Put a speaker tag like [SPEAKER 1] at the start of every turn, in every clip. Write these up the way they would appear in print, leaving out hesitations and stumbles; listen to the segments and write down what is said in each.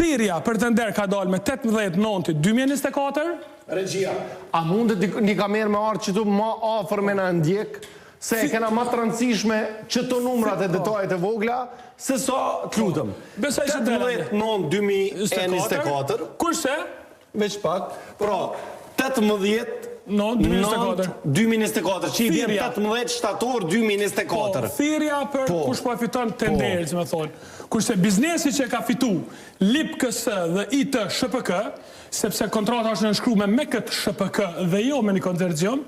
[SPEAKER 1] thirrja për tender ka dalë me 18/9/2024.
[SPEAKER 2] Regjia, a mundet një kamerë me ardhë që tu ma afer me në ndjek, se e kena ma të rëndësishme që të numrat e detajet e vogla, se sa të lutëm. 18/9/2024,
[SPEAKER 1] kurse?
[SPEAKER 2] Veç pak, pra, 18/9/2024, që i vjen 18 shtator 2024.
[SPEAKER 1] Thirrja për kush po fiton tenderin, si më thonë. Kurse biznesi që ka fitu LIPKS dhe IT SHPK, sepse kontrata është nënshkruar me këtë SHPK dhe jo me një konsorcium,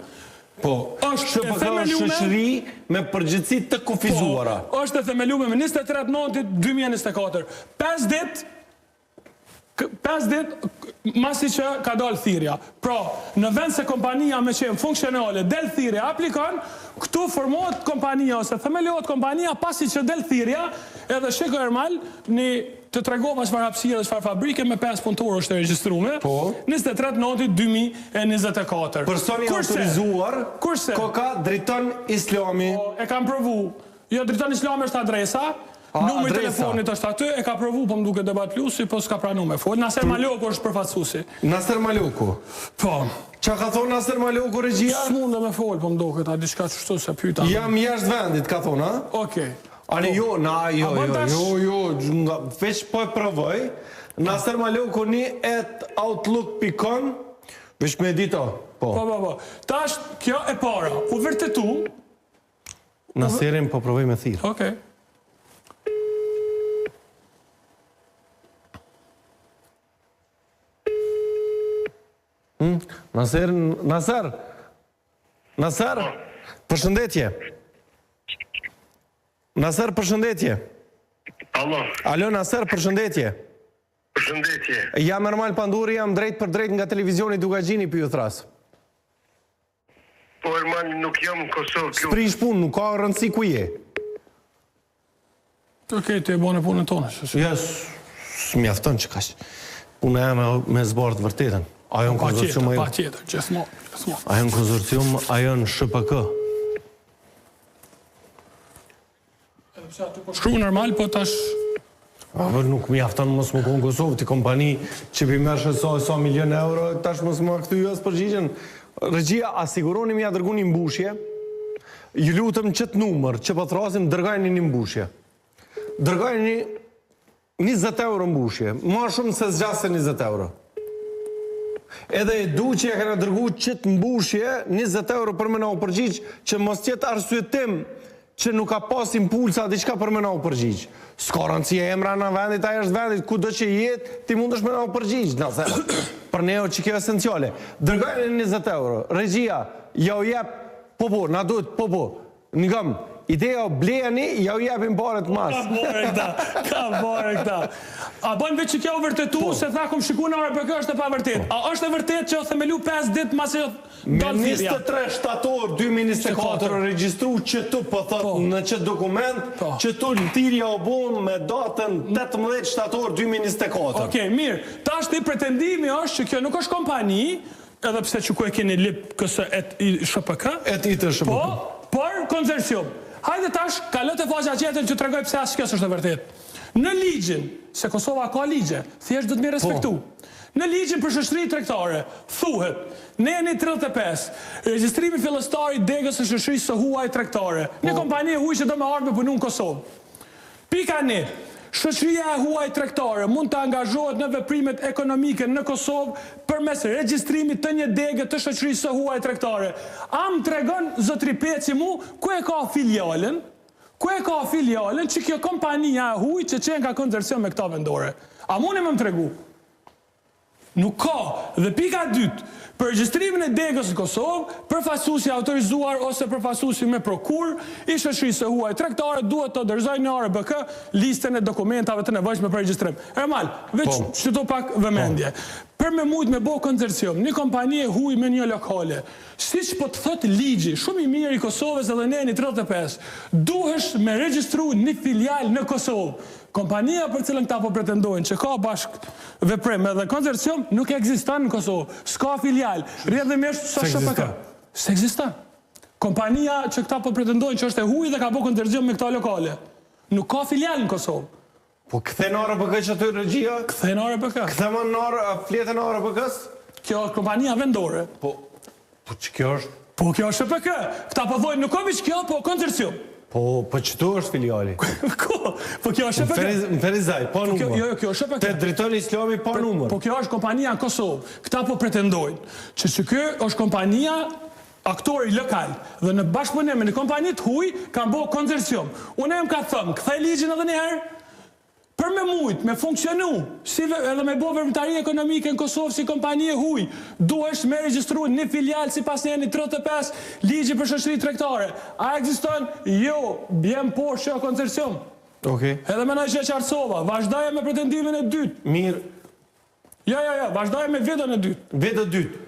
[SPEAKER 2] është e themeluar shoqëri me përgjegjësi të kufizuara.
[SPEAKER 1] Është e themeluar me 23/9/2024. 5 ditë masi që ka dalë thirrja. Pra, në vend se kompania me qenë funksionale del thirrja aplikon, këtu formohet kompania ose themelohet kompania pasi që del thirrja, edhe shiko Ermal, të tregova çfarë hapësire dhe çfarë fabrike me 5 punëtorë është regjistruar. 23/9/2024.
[SPEAKER 2] Personi autorizuar, ka Driton Islami.
[SPEAKER 1] E kam provu. Jo, Driton Islami është adresa. Numri telefonit është aty, e ka provu, po më duke debat lusi, po s'ka pranu me fol. Naser Maloku është përfaqësuesi.
[SPEAKER 2] Naser Maloku? Po. Qa ka thonë Naser Maloku, regjia?
[SPEAKER 1] S'mund dhe me fol, po më duke, ta diçka qështu se pyta.
[SPEAKER 2] Jam jashtë vendit, ka thonë, ha?
[SPEAKER 1] Okej.
[SPEAKER 2] Ani jo, veç po e provoj. Naser Maloku @outlook.com, veç me dito.
[SPEAKER 1] Po. Tash, kjo e para, u vërtetu.
[SPEAKER 2] Naserin po provoj me thirë.
[SPEAKER 1] Okej. Naser, përshëndetje. Naser, përshëndetje. Alo, Naser, përshëndetje.
[SPEAKER 3] Përshëndetje.
[SPEAKER 2] Jam Ermal Panduri, jam drejt për drejt nga televizioni Dugagjini për ju thras.
[SPEAKER 3] Po, Ermal, nuk jam në Kosovë.
[SPEAKER 2] S'prish pun, nuk ka rëndësi ku je.
[SPEAKER 1] Okej, të e bone punën tonë.
[SPEAKER 2] Ja, s'mjafton që kash. Punë e me zbarë të vërtetën. Ajo në konsorcium,
[SPEAKER 1] Pa tjetër, gjithmonë.
[SPEAKER 2] Ajo në konsorcium, ajo në SHPK.
[SPEAKER 1] Shkru normal, po tash...
[SPEAKER 2] Nuk mi aftan mos më konë Kosovë, ti kompani që pi mërshë sa milion euro, tash mos më këtu ju asë përgjigjen. Regjia, asiguroni mi a dërgu një mbushje, ju lutëm qëtë numër, që po thrasim, dërgajni një mbushje. Dërgajni 20 euro mbushje, ma shumë se zgjase 20 euro. Edhe e du që ja kena dërgu qëtë mbushje, 20 euro për me na u përgjigj, që mos tjetë arsyetim që nuk ka pas impulsa diçka për me na u përgjigj. S'ka rëndësi e emra në vendit, ajo është vendit, ku do që jetë, ti mund është me na u përgjigj. Për neo që kjo esenciale. Dërgajnë 20 euro. Regjia, ja u jep, po, na duhet, po. Ngëm, ideja o blejani, ja u jepin pare të mas.
[SPEAKER 1] Ka bore këta. A bën veç që kjo vërtetu, se tha kom shiku në RPK është e pa vërtet. A është e vërtet që o themelu 5 dit masi dalë thirrja?
[SPEAKER 2] Me 23 shtator 2024 registru që tu po thot në qëtë dokument, që tu në thirrja o bon me datën 18 shtator 2024.
[SPEAKER 1] Okej, mirë. Ta është i pretendimi është që kjo nuk është kompani, edhe pse që ku e keni lip kësë SHPK, por konsorcium. Hajde tash, kalot e faqa qetën që të regoj pse asë kjo është e vërtet. Në ligjin, se Kosova ka ligje, thjesht do të mi respektu. Në ligjin për shoqëri tregtare, thuhet, neni 35, regjistrimi fillestari degës së shoqërisë së huaj tregtare. Një kompani e huaj që do me ardhë me punu në Kosovë. Pika 1. Shoqëria e huaj tregtare mund të angazhohet në veprimet ekonomike në Kosovë përmes regjistrimit të një degë të shoqërisë së huaj tregtare. Am tregon zotri Peci mu ku e ka filialen? Ku e ka filialen që kjo kompania e huaj që qenë ka konsorcium me këta vendore? A mune më tregu? Nuk ka. Dhe pika 2, për regjistrimin e degës në Kosovë, përfaqësuesi autorizuar ose përfaqësuesi me prokur i shoqërisë së huaj tregtare duhet të dorëzojë në RBK listën e dokumentave të nevojshme për regjistrim. Ermal, veç çdo pak vëmendje. Për me mujt me bo konsorcium, një kompani e huaj me një lokale, siç po të thot ligji, shumë i mirë i Kosovës edhe neni 35, duhesh me regjistru një filial në Kosovë. Kompania për cilën këta po pretendojnë që ka bashk veprim edhe konsorcium nuk ekziston në Kosovë. S'ka filial. Rrjedhimisht sa SHPK. S'ekziston. Kompania që këta po pretendojnë që është e huaj dhe ka bo konsorcium me këta lokale. Nuk ka filial në Kosovë.
[SPEAKER 2] Po kthe në ARBK që aty regjia?
[SPEAKER 1] Kthe në ARBK.
[SPEAKER 2] Kthe më në fletën e ARBK-s?
[SPEAKER 1] Kjo është kompania vendore.
[SPEAKER 2] Po që kjo është?
[SPEAKER 1] Po kjo është SHPK. Këta po thojnë nuk është kjo, po konsorcium.
[SPEAKER 2] Po çdo është filiali.
[SPEAKER 1] Ko? Po kjo është SHPK.
[SPEAKER 2] Në Ferizaj, pa numër.
[SPEAKER 1] Jo, kjo është SHPK.
[SPEAKER 2] Te drejtori Islami pa numër.
[SPEAKER 1] Po kjo është kompania në Kosovë. Këta po pretendojnë që kjo është kompania aktori lokal dhe në bashkëpunim me një kompani të huaj kanë bërë konsorcium. Unë em ka thënë, kthej ligjin edhe një herë për me mujt, me funksionu, edhe me bërë veprimtari ekonomike në Kosovë si kompani e huaj, duhesh me regjistru një filial si pas një 35 ligji për shoqëri tregtare. A ekziston? Jo, bjem poshtë që konsorcium.
[SPEAKER 2] Okej.
[SPEAKER 1] Edhe me që qartësova, vazhdaje me pretendimin e dytë.
[SPEAKER 2] Mirë.
[SPEAKER 1] Ja, vazhdaje me vetën e dytë.
[SPEAKER 2] Vetë e dytë.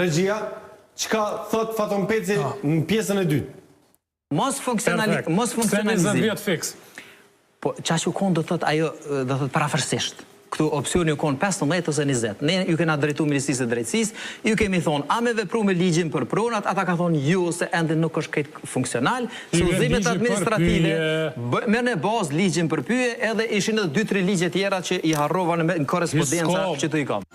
[SPEAKER 2] Regjia, çka thot Faton Peci në pjesën e dytë?
[SPEAKER 4] Mos funksionalizim. Po, qa që u konë do thot ajo, do thot parafërsisht. Këtu opcioni u konë 15 ose 20. Ne ju kena drejtu Ministrisë e Drejtësisë, ju kemi thonë, a me vepru me ligjin për pronat, ata ka thonë ju se ende nuk është këtë funksional, shurzimet administrative, me në bazë ligjin për pyje, edhe ishin edhe 2-3 ligje tjera që i harrova në korespondenca që tu i kam.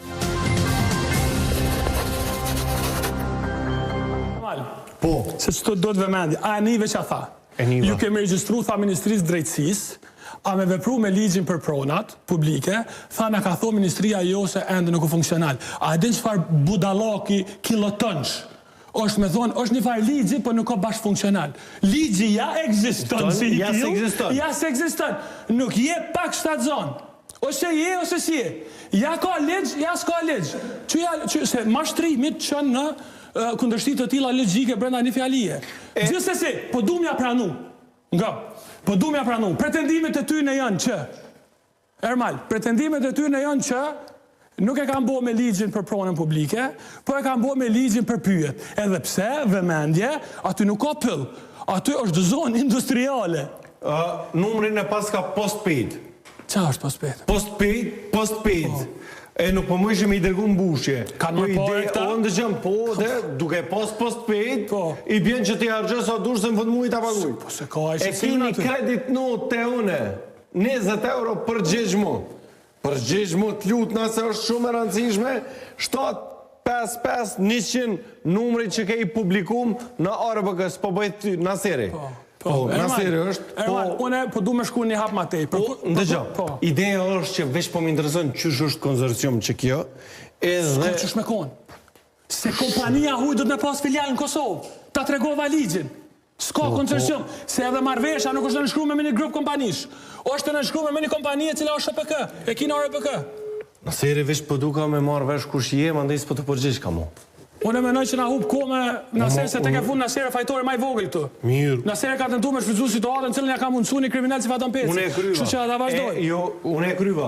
[SPEAKER 1] Po. Se që do të vëmendi, a e nive që a tha? Ju kemi regjistru, tha Ministrisë Drejtësisë, a me vepru me ligjin për pronat publike, tha me ka tho Ministria jo se ende nuk u funksional. A e din qëfar budalaki kilotënsh? është me thonë, është një farë ligji, për nuk ka bashkë funksional. Ligji ja ekziston si i kjo, ja se ekziston. Nuk je pak shtatë zonë. Ose je, ose si je. Ja ka ligj, ja s'ka ligj. Se mashtrimit që në kundërshtit të tila logjike brenda një fjalije. Gjithsesi, po du m'ja pranu. Nga, po du m'ja pranu. Pretendimet e ty në janë që, Ermal, pretendimet e ty në janë që nuk e kam bo me ligjin për pronën publike, po e kam bo me ligjin për pyet. Edhe pse, vëmendje, aty nuk ka pëll. Aty është zonë industriale.
[SPEAKER 2] Numrin e pas ka postpaid.
[SPEAKER 1] Qa është postpaid?
[SPEAKER 2] Postpaid. E nuk po më ishim i dërgu mbushje.
[SPEAKER 1] Kanë më pare këta?
[SPEAKER 2] O ndëgjëm, po, dhe duke postpaid, i bjen që ti hargjë sa dush se në fund mujt a paguj.
[SPEAKER 1] Po se ka e
[SPEAKER 2] e kini kredit not të une, 20 euro për gjeshmu. Për gjeshmu të lutë nëse është shumë e rëndësishme, 755 100 numri që ke i publikum në ARBK, po bëjt ty, Naseri. Po, Naseri është...
[SPEAKER 1] Erman, une po du me shku një hap ma tej.
[SPEAKER 2] Po, ndëgjo, ideja është që veç po më interesën qësh është konsorcium që kjo,
[SPEAKER 1] S'ka qësh me konë. Se kompania huj do të me pas filial në Kosovë, ta tregova ligjin. S'ka konsorcium, se edhe marrveshja nuk është të nëshkrume me një grup kompanish. është të nëshkrume me një kompanie cila është SHPK, e kina ARBK.
[SPEAKER 2] Naseri veç po duka me marrë vesh kush je, ma ndej s'po të përgjish ka mu.
[SPEAKER 1] Unë e menoj që na hub kome Naseri se te ke fund Naseri fajtore maj vogël këtu.
[SPEAKER 2] Mirë.
[SPEAKER 1] Naseri ka tentu me shfrytzu situatën cilën ja ka mundësu një kriminal si Faton Peci.
[SPEAKER 2] Unë e kryva.
[SPEAKER 1] Kështu që ata vazhdoj.
[SPEAKER 2] Jo, unë e kryva.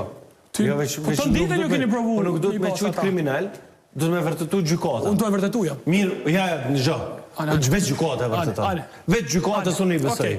[SPEAKER 1] Po të ditën ju keni provu.
[SPEAKER 2] Po nuk do të me qujtë kriminal, do të me vërtetu gjykata.
[SPEAKER 1] Unë do e vërtetu jam.
[SPEAKER 2] Mirë, ja, në gjë. Veç gjykata e vërtetan. Veç gjykata së një besej.